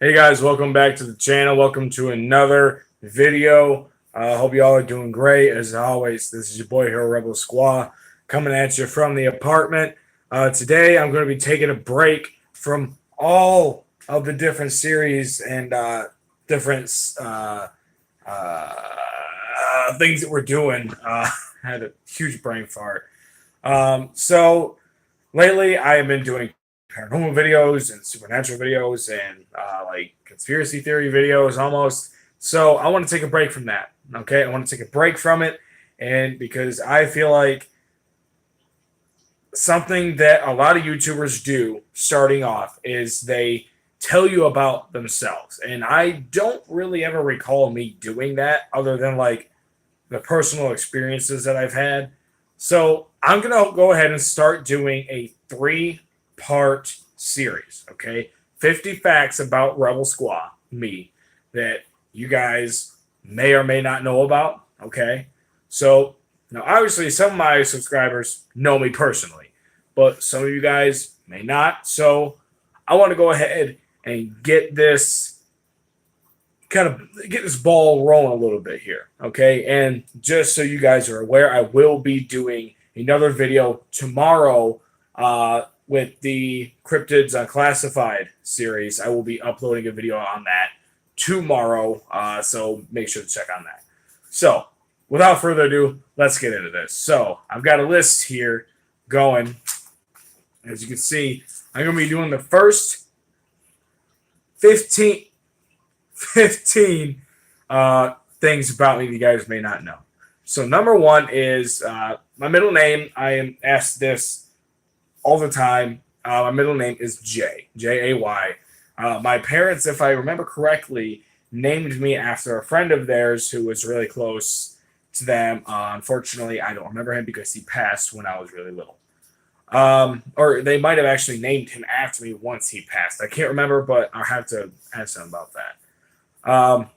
Hey guys, welcome back to the channel. Welcome to another video. Hope you all are doing great. As always, this is your boy Hero Rebel Squaw coming at you from the apartment. Today, I'm going to be taking a break from all of the different series and different uh, things that we're doing. I had a huge brain fart. So lately, I have been doing paranormal videos and supernatural videos and like conspiracy theory videos almost. So I want to take a break from that. Okay, I want to take a break from it, and because I feel like something that a lot of YouTubers do starting off is they tell you about themselves, and I don't really ever recall me doing that other than like the personal experiences that I've had. So I'm gonna go ahead and start doing a three-part series. Okay, 50 facts about Rebel Squaw, me, that you guys may or may not know about. Okay, so now obviously some of my subscribers know me personally, but some of you guys may not. So I want to go ahead and get this ball rolling a little bit here, okay? And just so you guys are aware, I will be doing another video tomorrow with the Cryptids Unclassified series. I will be uploading a video on that tomorrow, so make sure to check on that. So, without further ado, let's get into this. So, I've got a list here going. As you can see, I'm going to be doing the first 15 things about me that you guys may not know. So number one is my middle name. I am asked this all the time. My middle name is Jay. My parents, if I remember correctly, named me after a friend of theirs who was really close to them. Unfortunately, I don't remember him because he passed when I was really little. Or they might have actually named him after me once he passed. I can't remember, but I'll have to ask them about that.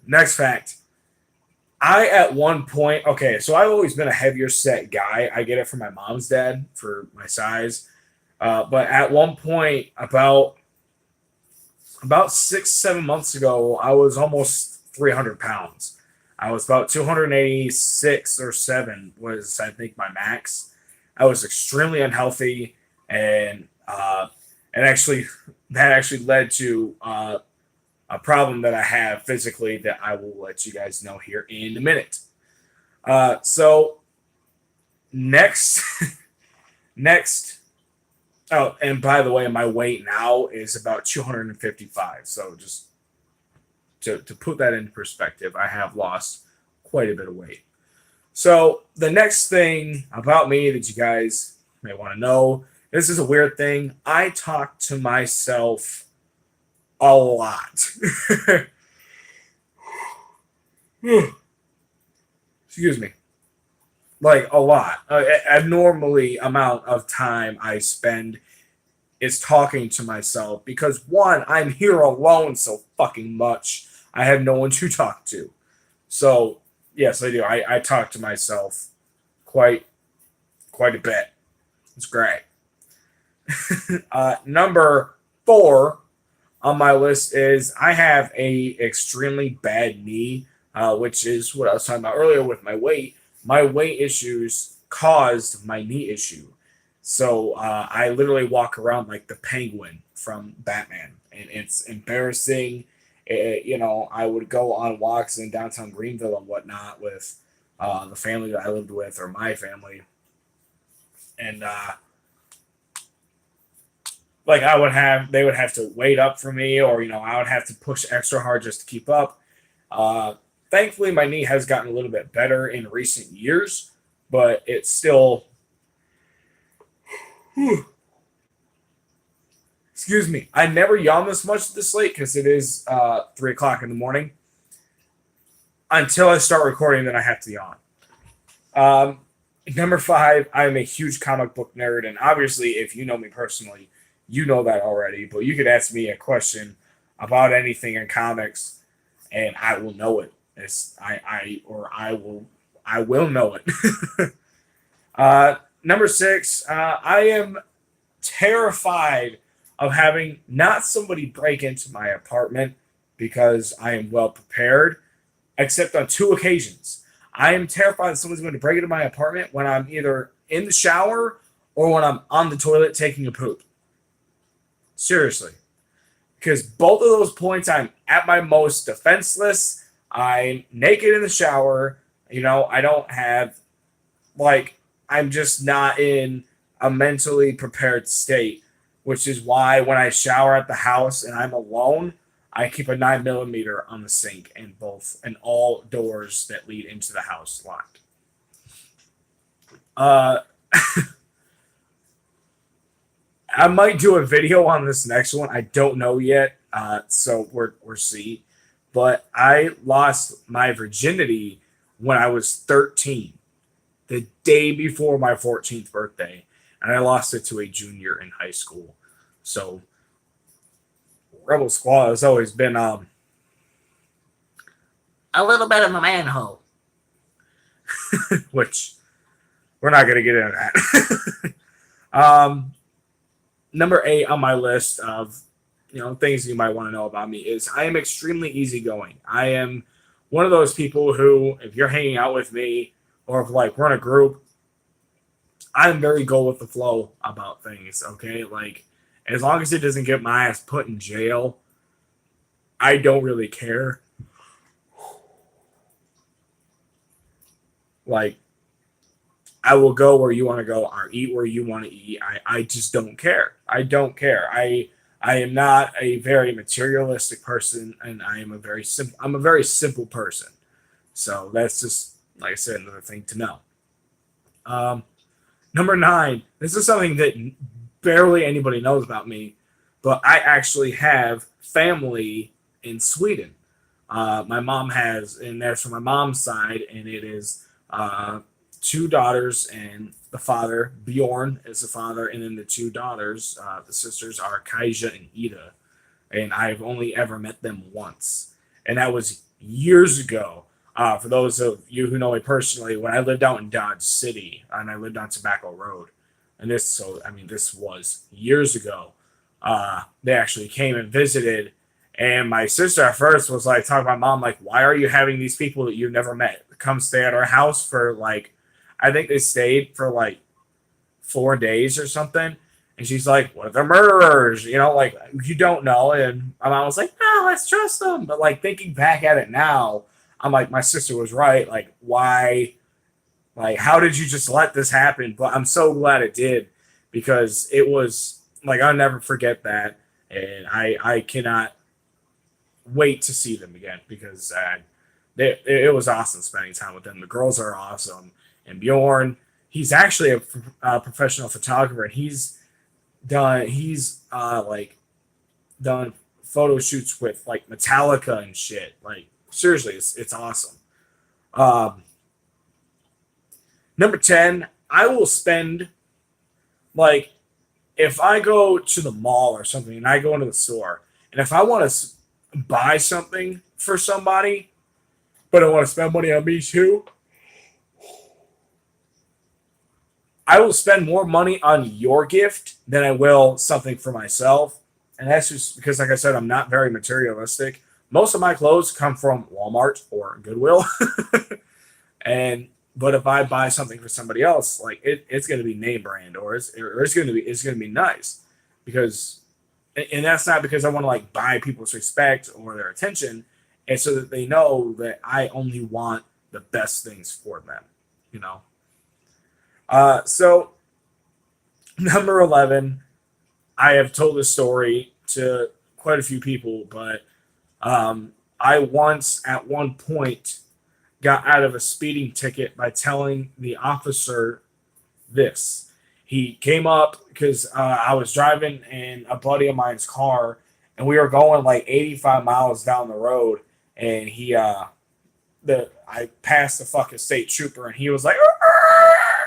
Next fact. I at one point, okay, so I've always been a heavier set guy. I get it from my mom's dad for my size. But at one point, about 6, 7 months ago, I was almost 300 pounds. I was about 286 or 7 was I think my max. I was extremely unhealthy, and actually that actually led to a problem that I have physically that I will let you guys know here in a minute. So next, next. Oh, and by the way, my weight now is about 255. So just to put that into perspective, I have lost quite a bit of weight. So the next thing about me that you guys may want to know, this is a weird thing. I talk to myself a lot. Excuse me. Like a lot. Abnormally amount of time I spend is talking to myself because one, I'm here alone so fucking much. I have no one to talk to. So yes, I do. I talk to myself quite a bit. It's great. Number 4 on my list is I have a extremely bad knee, which is what I was talking about earlier with my weight. My weight issues caused my knee issue. So I literally walk around like the Penguin from Batman, and it's embarrassing. I would go on walks in downtown Greenville and whatnot with the family that I lived with or my family, and like they would have to wait up for me, or I would have to push extra hard just to keep up. Uh, Thankfully, my knee has gotten a little bit better in recent years, but it's still. Excuse me. I never yawn this much this late because it is 3 o'clock in the morning. Until I start recording, then I have to yawn. Um, Number 5, I'm a huge comic book nerd, and obviously, if you know me personally, you know that already. But you could ask me a question about anything in comics, and I will know it. I will know it. Number 6, I am terrified of having not somebody break into my apartment because I am well prepared, except on two occasions. I am terrified that someone's going to break into my apartment when I'm either in the shower or when I'm on the toilet taking a poop. Seriously. Because both of those points, I'm at my most defenseless. I'm naked in the shower. I don't have, like, I'm just not in a mentally prepared state, which is why when I shower at the house and I'm alone, I keep a 9mm on the sink and all doors that lead into the house locked. Uh, I might do a video on this next one. I don't know yet. So we're see. But I lost my virginity when I was 13, the day before my 14th birthday, and I lost it to a junior in high school. So Rebel Squad has always been a little bit of a manhole, which we're not going to get into that. Number 8 on my list of things you might want to know about me is I am extremely easygoing. I am one of those people who, if you're hanging out with me or if we're in a group, I'm very go with the flow about things. Okay, as long as it doesn't get my ass put in jail, I don't really care. I will go where you want to go or eat where you want to eat. I just don't care. I don't care. I am not a very materialistic person, and I'm a very simple person. So that's just, like I said, another thing to know. Number 9. This is something that barely anybody knows about me, but I actually have family in Sweden. My mom has, and that's from my mom's side, and it is 2 daughters and the father. Bjorn is the father, and then the 2 daughters, the sisters, are Kaija and Ida. And I've only ever met them once, and that was years ago. For those of you who know me personally, when I lived out in Dodge City, and I lived on Tobacco Road, and this was years ago. They actually came and visited, and my sister at first was talking to my mom, why are you having these people that you've never met come stay at our house for I think they stayed for 4 days or something. And she's like, what if they're murderers? You don't know. And my mom was like, no, let's trust them. But thinking back at it now, I'm like, my sister was right. Why? How did you just let this happen? But I'm so glad it did, because it was I'll never forget that. And I cannot wait to see them again, because it was awesome spending time with them. The girls are awesome. And Bjorn, he's actually a professional photographer, and he's done photo shoots with Metallica and shit. Seriously, it's awesome. Number 10, I will spend if I go to the mall or something and I go into the store, and if I want to buy something for somebody, but I want to spend money on me too, I will spend more money on your gift than I will something for myself. And that's just because, like I said, I'm not very materialistic. Most of my clothes come from Walmart or Goodwill. But if I buy something for somebody else, it's going to be name brand, or it's going to be nice, because, and that's not because I want to buy people's respect or their attention. It's so that they know that I only want the best things for them, So number 11, I have told this story to quite a few people, but I once at one point got out of a speeding ticket by telling the officer this. He came up because I was driving in a buddy of mine's car, and we were going 85 miles down the road, and I passed the fucking state trooper, and he was like,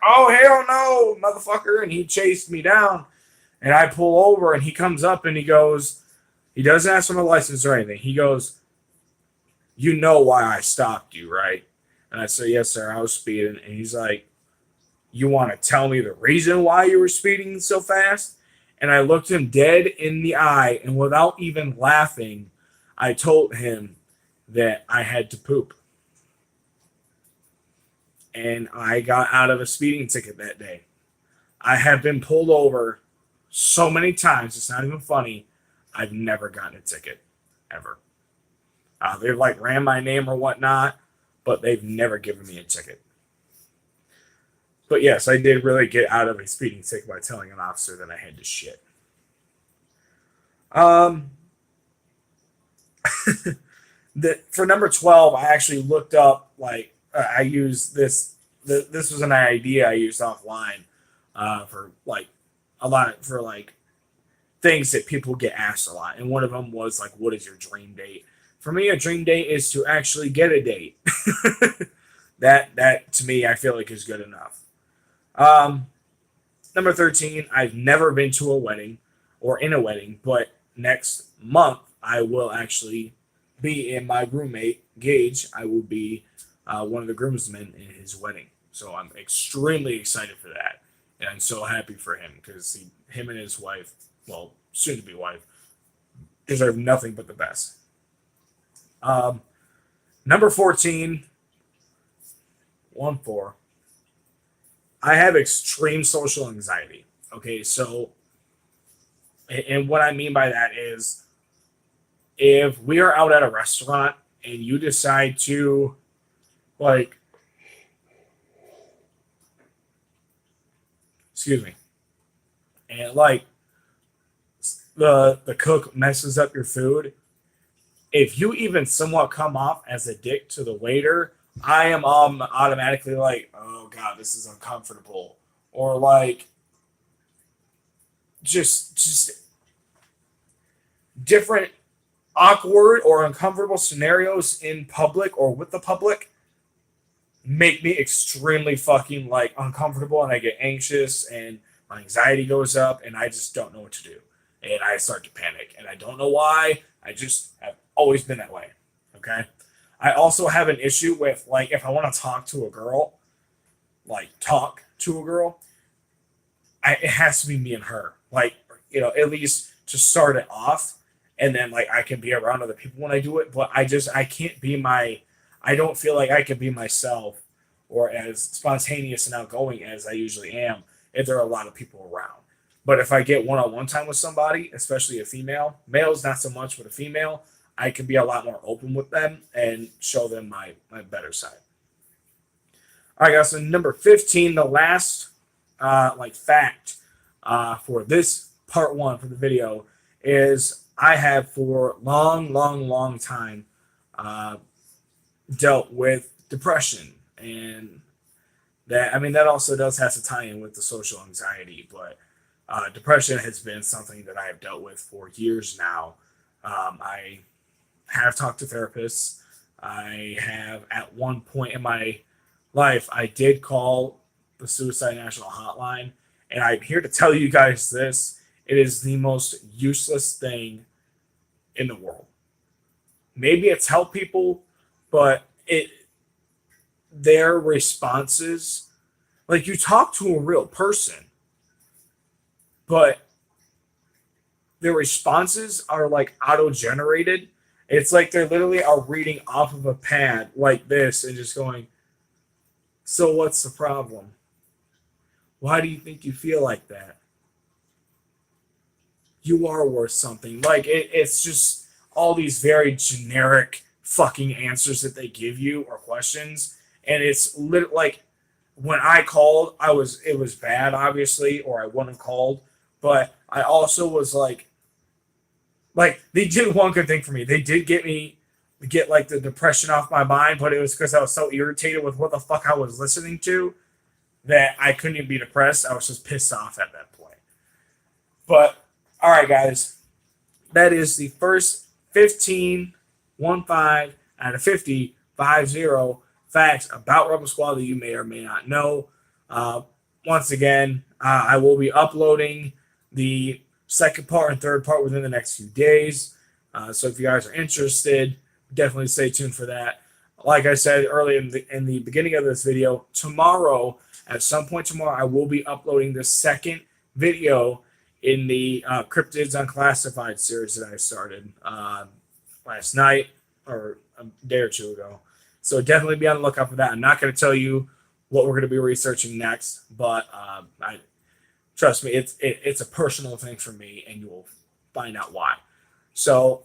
oh, hell no, motherfucker. And he chased me down, and I pull over, and he comes up and he doesn't ask for my license or anything. He goes, you know why I stopped you, right? And I said, yes, sir, I was speeding. And he's like, you want to tell me the reason why you were speeding so fast? And I looked him dead in the eye, and without even laughing, I told him that I had to poop. And I got out of a speeding ticket that day. I have been pulled over so many times, it's not even funny. I've never gotten a ticket, ever. They've like ran my name or whatnot, but they've never given me a ticket. But yes, I did really get out of a speeding ticket by telling an officer that I had to shit. For number 12, I actually looked up, like, I used this. This was an idea I used offline for like a lot for like things that people get asked a lot, and one of them was like, "What is your dream date?" For me, a dream date is to actually get a date. That to me, I feel like is good enough. Number 13, I've never been to a wedding or in a wedding, but next month I will actually be in my roommate Gage. I will be one of the groomsmen in his wedding, so I'm extremely excited for that, and I'm so happy for him because him and his wife, well, soon to be wife, deserve nothing but the best. Number 14, 1-4. I have extreme social anxiety. Okay, so, and what I mean by that is if we are out at a restaurant and you decide to, like, excuse me, and like the cook messes up your food, if you even somewhat come off as a dick to the waiter, I am automatically like, oh god, this is uncomfortable, or like just different awkward or uncomfortable scenarios in public or with the public make me extremely fucking like uncomfortable, and I get anxious and my anxiety goes up and I just don't know what to do. And I start to panic and I don't know why. I just have always been that way. Okay. I also have an issue with, like, if I want to talk to a girl, it has to be me and her. Like, at least to start it off. And then, like, I can be around other people when I do it. But I can't be I don't feel like I can be myself or as spontaneous and outgoing as I usually am if there are a lot of people around. But if I get one-on-one time with somebody, especially a female, males not so much, but a female, I can be a lot more open with them and show them my better side. All right, guys. So number 15, the last fact for this part one for the video is I have for long time dealt with depression, and that also does have to tie in with the social anxiety, but depression has been something that I have dealt with for years now. I have talked to therapists. I have, at one point in my life, I did call the Suicide National Hotline, and I'm here to tell you guys this. It is the most useless thing in the world. Maybe it's helped people, but their responses, like, you talk to a real person, but their responses are like auto-generated. It's like they literally are reading off of a pad like this and just going, so what's the problem? Why do you think you feel like that? You are worth something. Like, it's just all these very generic fucking answers that they give you or questions. And it's like, when I called, it was bad, obviously, or I wouldn't have called. But I also was like they did one good thing for me. They did get like the depression off my mind, but it was because I was so irritated with what the fuck I was listening to that I couldn't even be depressed. I was just pissed off at that point. But all right, guys, that is the first 15 out of 50 facts about Rebel Squad that you may or may not know. Once again, I will be uploading the second part and third part within the next few days. So if you guys are interested, definitely stay tuned for that. Like I said earlier in the beginning of this video, at some point tomorrow, I will be uploading the second video in the Cryptids Unclassified series that I started last night or a day or two ago. So definitely be on the lookout for that. I'm not going to tell you what we're going to be researching next, but I trust me, it's a personal thing for me, and you will find out why. So,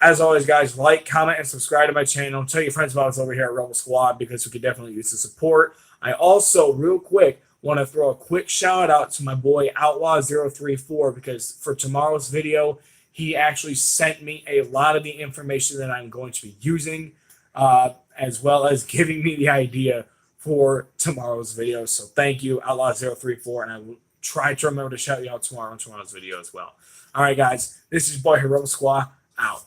as always, guys, like, comment, and subscribe to my channel. Tell your friends about us over here at Rebel Squad because we could definitely use the support. I also, real quick, want to throw a quick shout out to my boy Outlaw034 because for tomorrow's video, he actually sent me a lot of the information that I'm going to be using, as well as giving me the idea for tomorrow's video. So thank you, Outlaw034, and I will try to remember to shout you out tomorrow on tomorrow's video as well. All right, guys, this is your boy here, Rebel Squad, out.